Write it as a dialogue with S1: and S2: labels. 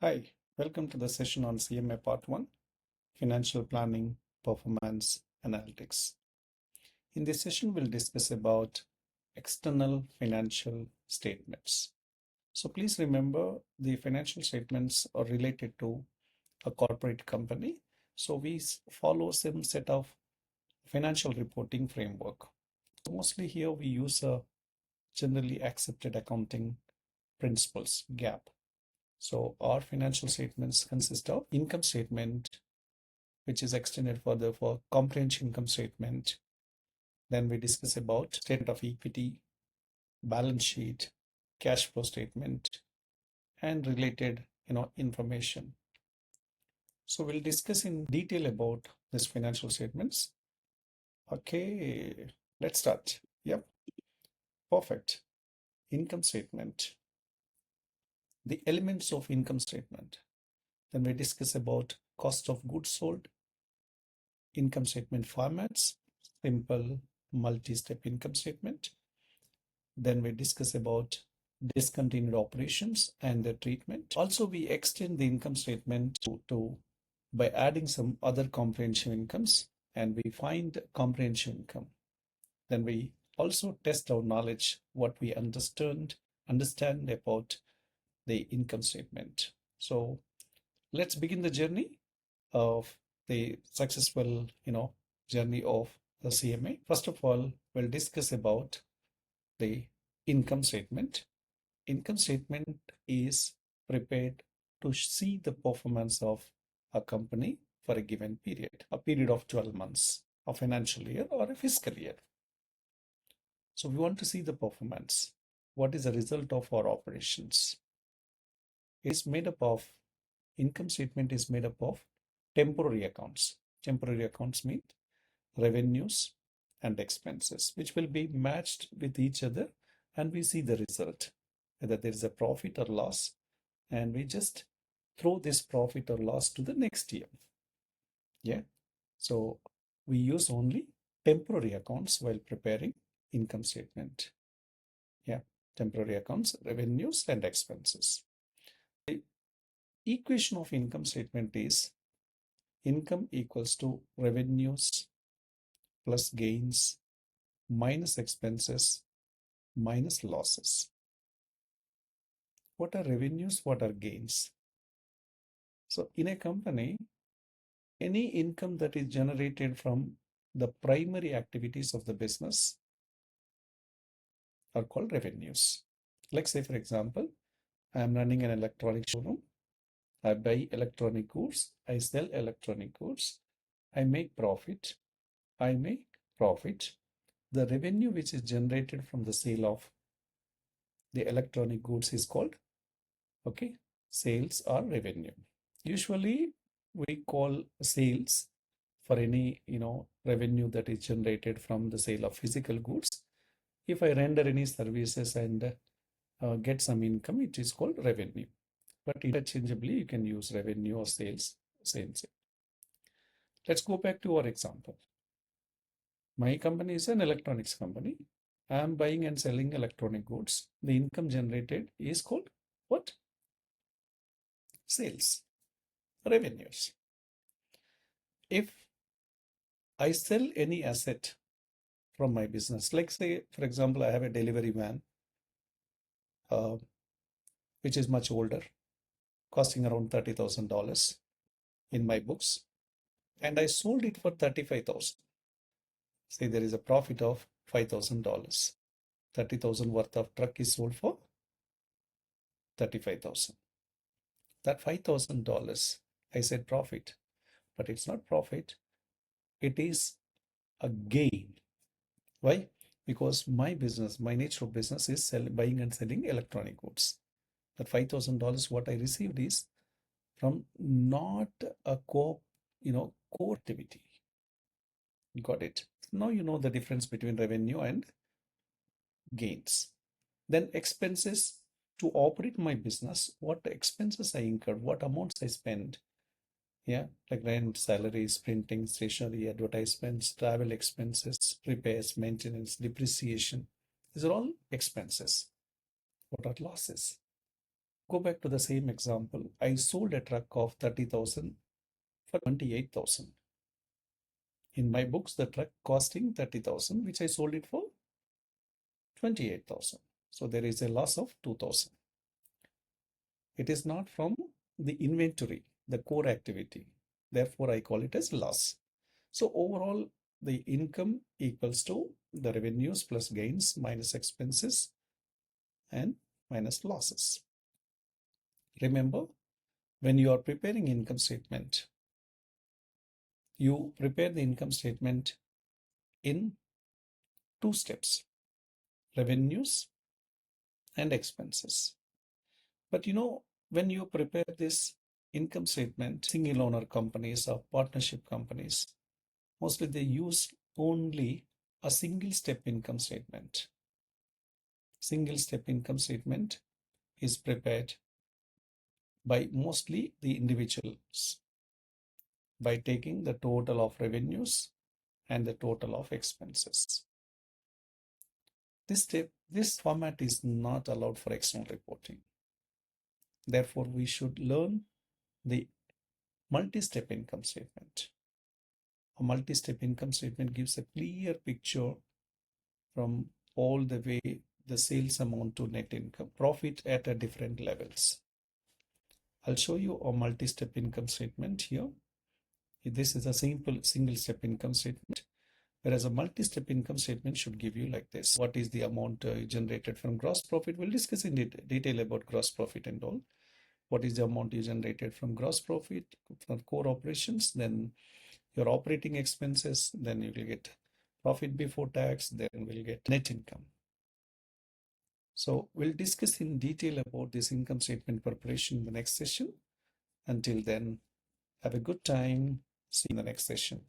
S1: Hi, welcome to the session on CMA Part 1, Financial Planning, Performance, Analytics. In this session, we'll discuss about external financial statements. So please remember the financial statements are related to a corporate company. So we follow some set of financial reporting framework. Mostly here we use a generally accepted accounting principles, GAAP. So our financial statements consist of income statement, which is extended further for comprehensive income statement. Then we discuss about statement of equity, balance sheet, cash flow statement, and related information. So we'll discuss in detail about this financial statements. Okay, let's start. Yep, perfect. Income statement. The elements of income statement. Then we discuss about cost of goods sold, income statement formats, simple multi-step income statement. Then we discuss about discontinued operations and their treatment. Also, we extend the income statement to by adding some other comprehensive incomes, and we find comprehensive income. Then we also test our knowledge, what we understand about the income statement. So let's begin the journey of the successful, journey of the CMA. First of all, we'll discuss about the income statement. Income statement is prepared to see the performance of a company for a given period, a period of 12 months, a financial year or a fiscal year. So we want to see the performance. What is the result of our operations? It's made up of, income statement is made up of temporary accounts. Temporary accounts mean revenues and expenses, which will be matched with each other, and we see the result, whether there is a profit or loss, and we just throw this profit or loss to the next year. Yeah. So we use only temporary accounts while preparing income statement. Yeah. Temporary accounts, revenues and expenses. The equation of income statement is income equals to revenues plus gains minus expenses minus losses. What are revenues? What are gains? So in a company, any income that is generated from the primary activities of the business are called revenues. Like say, for example, I am running an electronic showroom. I buy electronic goods. I sell electronic goods. I make profit. The revenue which is generated from the sale of the electronic goods is called, okay, sales or revenue. Usually we call sales for any revenue that is generated from the sale of physical goods. If I render any services and get some income, it is called revenue. But interchangeably you can use revenue or sales, same. Let's go back to our example. My company is an electronics company. I am buying and selling electronic goods. The income generated is called what? Sales, revenues. If I sell any asset from my business, like say, for example, I have a delivery van, which is much older, costing around $30,000 in my books, and I sold it for $35,000. Say there is a profit of $5,000. 30,000 worth of truck is sold for 35,000. That $5,000, I said profit, but it's not profit. It is a gain. Why? Because my business, my nature of business is buying and selling electronic goods. That $5,000 what I received is from not a core activity. Got it. Now you know the difference between revenue and gains. Then expenses. To operate my business, what expenses I incur, what amounts I spend. Yeah, like rent, salaries, printing, stationery, advertisements, travel expenses, repairs, maintenance, depreciation. These are all expenses. What are losses? Go back to the same example. I sold a truck of 30,000 for 28,000. In my books, the truck costing 30,000, which I sold it for 28,000. So there is a loss of 2,000. It is not from the inventory, the core activity. Therefore, I call it as loss. So overall, the income equals to the revenues plus gains minus expenses and minus losses. Remember, when you are preparing income statement, you prepare the income statement in two steps: revenues and expenses. But when you prepare this income statement, single owner companies or partnership companies, mostly they use only a single step income statement. Single step income statement is prepared by mostly the individuals by taking the total of revenues and the total of expenses. This format is not allowed for external reporting. Therefore, we should learn the multi-step income statement. A multi-step income statement gives a clear picture from all the way the sales amount to net income, profit at a different levels. I'll show you a multi-step income statement here. This is a simple single step income statement, whereas a multi-step income statement should give you like this. What is the amount generated from gross profit? We'll discuss in detail about gross profit and all. What is the amount you generated from gross profit, from core operations, then your operating expenses, then you will get profit before tax, then we'll get net income. So we'll discuss in detail about this income statement preparation in the next session. Until then, have a good time. See you in the next session.